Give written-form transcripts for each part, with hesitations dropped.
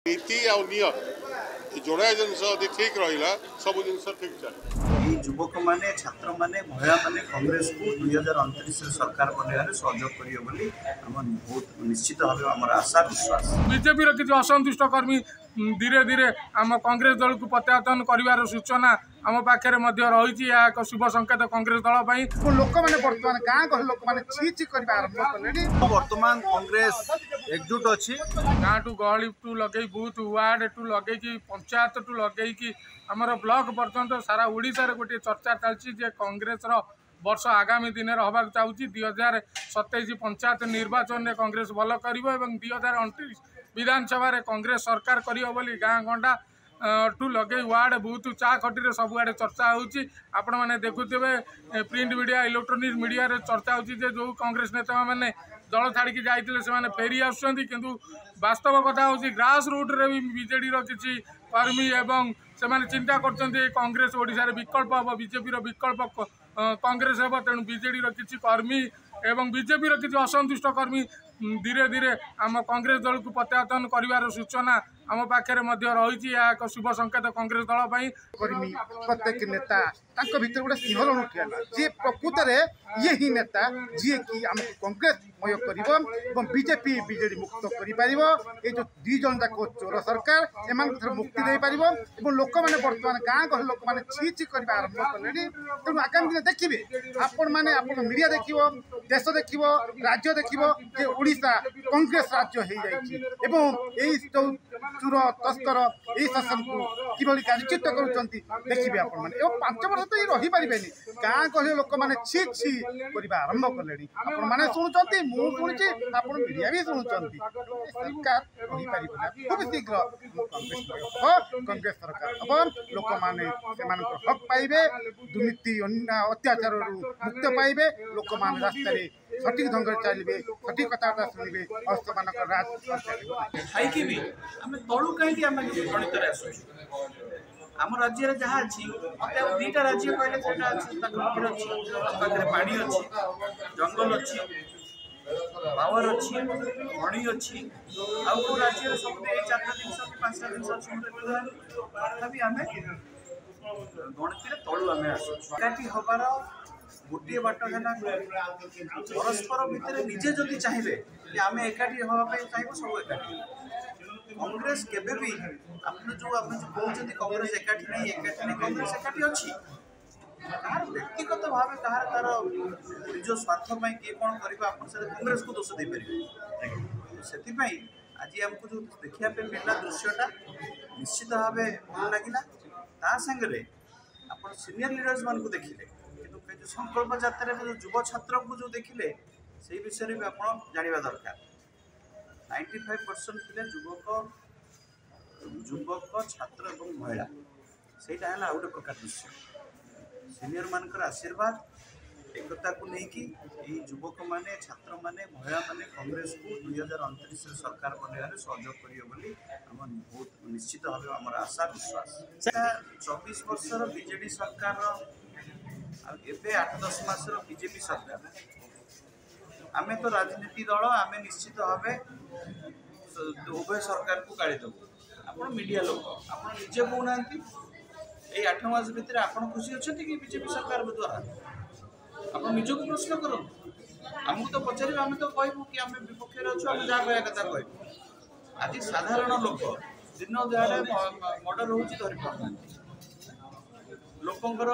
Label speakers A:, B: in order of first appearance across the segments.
A: नीति आउ नियम जोड़ा जिनस ठीक रहा सब जिन ठीक चले।
B: युवक मैंने छात्र मैंने महिला मैंने कांग्रेस को 2029 सरकार बनवार सहयोग करेंगे बहुत निश्चित भाव आम आशा विश्वास।
C: बीजेपी किसी असंतुष्ट कर्मी धीरे धीरे आम कांग्रेस दल को प्रत्यावर्तन कर सूचना आम पाखे रही एक शुभ संकेत कांग्रेस दल
D: लोक मैंने बर्तमान गाँ गहल लोक मैंने छी करने आरंभ कले।
B: बर्तमान कांग्रेस एकजुट अच्छी
C: गाँ टू गहली टू लगे बूथ वार्ड टू लगे पंचायत टू लगे आमर ब्लॉक पर्यंत सारा ओडिशा रे गोटे चर्चा चलती जे कांग्रेस वर्ष आगामी दिन में हवा चाहिए 2027 पंचायत निर्वाचन में कांग्रेस भल कर 2029 विधानसभा कांग्रेस सरकार कर गाँ गंडा टू लगे वार्ड बूथ चा खटी सबुआड़े चर्चा होची। आपण मैंने देखुवे प्रिंट मीडिया इलेक्ट्रोनिक्स मीडिया रे चर्चा होची जे जो कांग्रेस नेता मैंने दल छाड़ी जाते से फेरी आसुँच किंतु वास्तव कथा हूँ ग्रास रूट रे भी बीजेडी किसी कर्मी एवं से चिंता कर कांग्रेस ओडिशा रे विकल्प हम बीजेपी विकल्प कांग्रेस हे तेणु बीजेडी किसी कर्मी एवं बीजेपी किसी असंतुष्ट कर्मी धीरे धीरे आम कांग्रेस दल को प्रत्यावर्तन कर सूचना आम पाखे रही एक शुभ संकेत कांग्रेस दल
D: कर्मी प्रत्येक नेता भीतर गोटे सिंहरण उठिला जी प्रकृत में ये ही नेता जी कि आम कांग्रेस मय कर बीजेपी बीजेडी मुक्त कर ये जो दी जन जाक चोर सरकार एम मुक्ति दे पार लोक मैंने बर्तमान गाँ गहल लोक मैंने छी करने आरंभ कले। तेणु आगामी दिन देखिए आपण मैंने आप मीडिया देख देश देख राज्य देख ओडिशा कांग्रेस राज्य हो जाए जो चोर तस्कर यही शासन को किभली कार्यच्युत करेंगे आपण मैंने 5 वर्ष तो ये रही पारे गाँ गहली लोक मैंने छी छी करने आरंभ कले। आपण मैंने शुणुंट मुझे आप मीडिया भी शुणुंट सरकार रही पार खूब शीघ्र कांग्रेस सरकार हम लोक मैंने हक पाइबे दुर्नीति अत्याचार मुक्त पाइबे लोक मैंने रास्ता सठिक ढंग से चलिए सठिक कथबार्ता शुणवे और से
B: खाई भी आम तलू कहीं गणित आम राज्य जहाँ अच्छी मतलब 2टा राज्य कहले अच्छी पानी अच्छी जंगल अच्छी पावर अच्छी खणी अच्छी आउ राज्य सब 4टा जिन 5टा जिन तथापि आम गणति तलू आम आसुटी हबार गोटे बाट है परस्पर भितर निजे जदि चाहिए आम एकाठी हाँपाई चाहिए सब एकाठी कांग्रेस केबे भी आपने जो कहते कांग्रेस एकाठी नहीं कांग्रेस एकाठी अच्छी तार व्यक्तिगत भाव कहार तार निज स्वार्थ किए कौन कर कांग्रेस को दोष दे पारे से आज आमको जो देखापी मिलला दृश्यटा निश्चित भाव भल लगे सांगे आप सीनियर लीडर्स मान को देखिले जो संकल्प यात्रा जो युव छात्र को जो देखिले से विषय में आप जानवा दरकार 95% थे युवक छात्र और महिला से गोटे प्रकार दृश्य सीनियर मानकर आशीर्वाद एकता को लेकिन युवक मैंने छात्र मैंने महिला मैंने कांग्रेस को 2029 सरकार बनवार सहयोग करेंगे बहुत निश्चित भाव आम आशा विश्वास। 24 वर्षर बीजेडी सरकार एवं 8-10 मासर बीजेपी सरकार आमे तो राजनीति दल आमे निश्चित भाव उभय सरकार को गाड़ी देव आप मीडिया लोक आप निजे कहना ये 8 मास भितर आप खुशी अच्छा कि बीजेपी सरकार द्वारा आप निजक प्रश्न करूँ आमको तो पचारे आम तो कहूँ कि आम विपक्ष अच्छे आम जहाँ कह कथा कह आज साधारण लोक दिन दहाड़े मर्डर हो धरी पाना लोकंर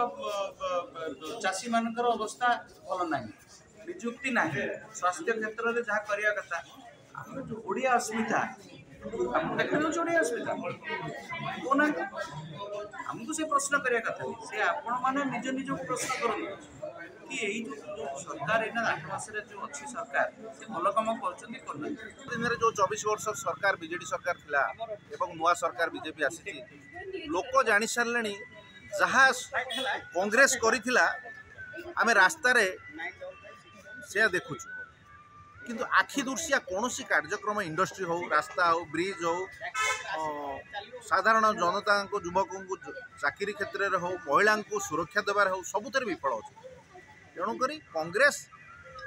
B: चाषी मानकर अवस्था भल ना निजुक्ति ना स्वास्थ्य क्षेत्र में जहाँ करवा कथा आम जो ओडिया अस्मिता देखा जाऊँ ओडिया अस्मिता कहना आमको से प्रश्न करवा कथा से आपण मैंने निज निज प्रश्न करूँ कि यही जो सरकार है 8 मास जो अच्छी सरकार से भल कम कर
E: जो 24 वर्ष सरकार बीजेडी सरकार थिला एवं नुआ सरकार बीजेपी आसी लोक जानी सारे जहाँ कांग्रेस करिथिला आमे रास्ता रे से देखुछु किंतु आखि दुर्सिया कौन कार्यक्रम इंडस्ट्री हो रास्ता हो ब्रिज हो साधारण जनता को युवक को चाकरी क्षेत्र में हो महिला को सुरक्षा देवार हो सबुत विफल अच्छे तेणुक कांग्रेस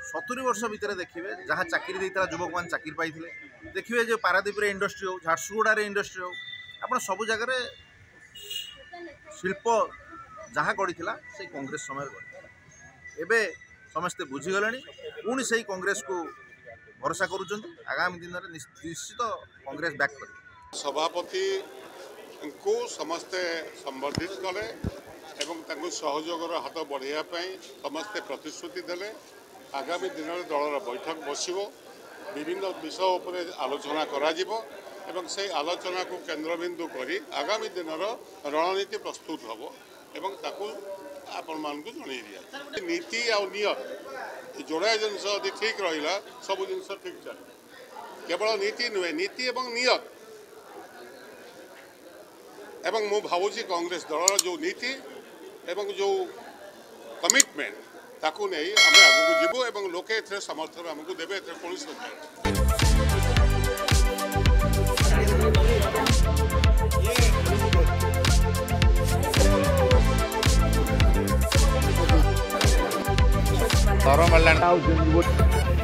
E: 70 वर्ष भितर देखिए जहाँ चाकरी देता युवक मान चाकरी पाई देखिए जो पारादीप इंडस्ट्री हो झारसुगुड़ा इंडस्ट्री हो आप सब जगह शिल्प जहाँ गढ़ी से कांग्रेस समय गढ़ी समस्ते बुझीगले पुणी से कांग्रेस को भरोसा करुँच आगामी दिन में निश्चित कांग्रेस बैक कर
A: सभापति को समस्ते संबर्धित कले एवं सहयोगर हाथ बढ़ाई समस्ते प्रतिश्रुति देले आगामी दिन में दलर बैठक बसिबो विभिन्न विषय उपर आलोचना करा जिवो एवं से आलोचना को केंद्रबिंदु करी आगामी दिन रणनीति प्रस्तुत होबो एवं ताकू आपण मान को जणै दिया नीति आ नियत जोड़ा जिनस यदि ठीक रहा सब जिन ठीक चले केवल नीति नुहे नीति एवं नियत एवं मु भावुची कांग्रेस दलर जो नीति एवं जो कमिटमेंट ताकू नहीं आम आगे जीवु एवं लोके ए समर्थन आमको देवे कौन
F: Orang Malang tahu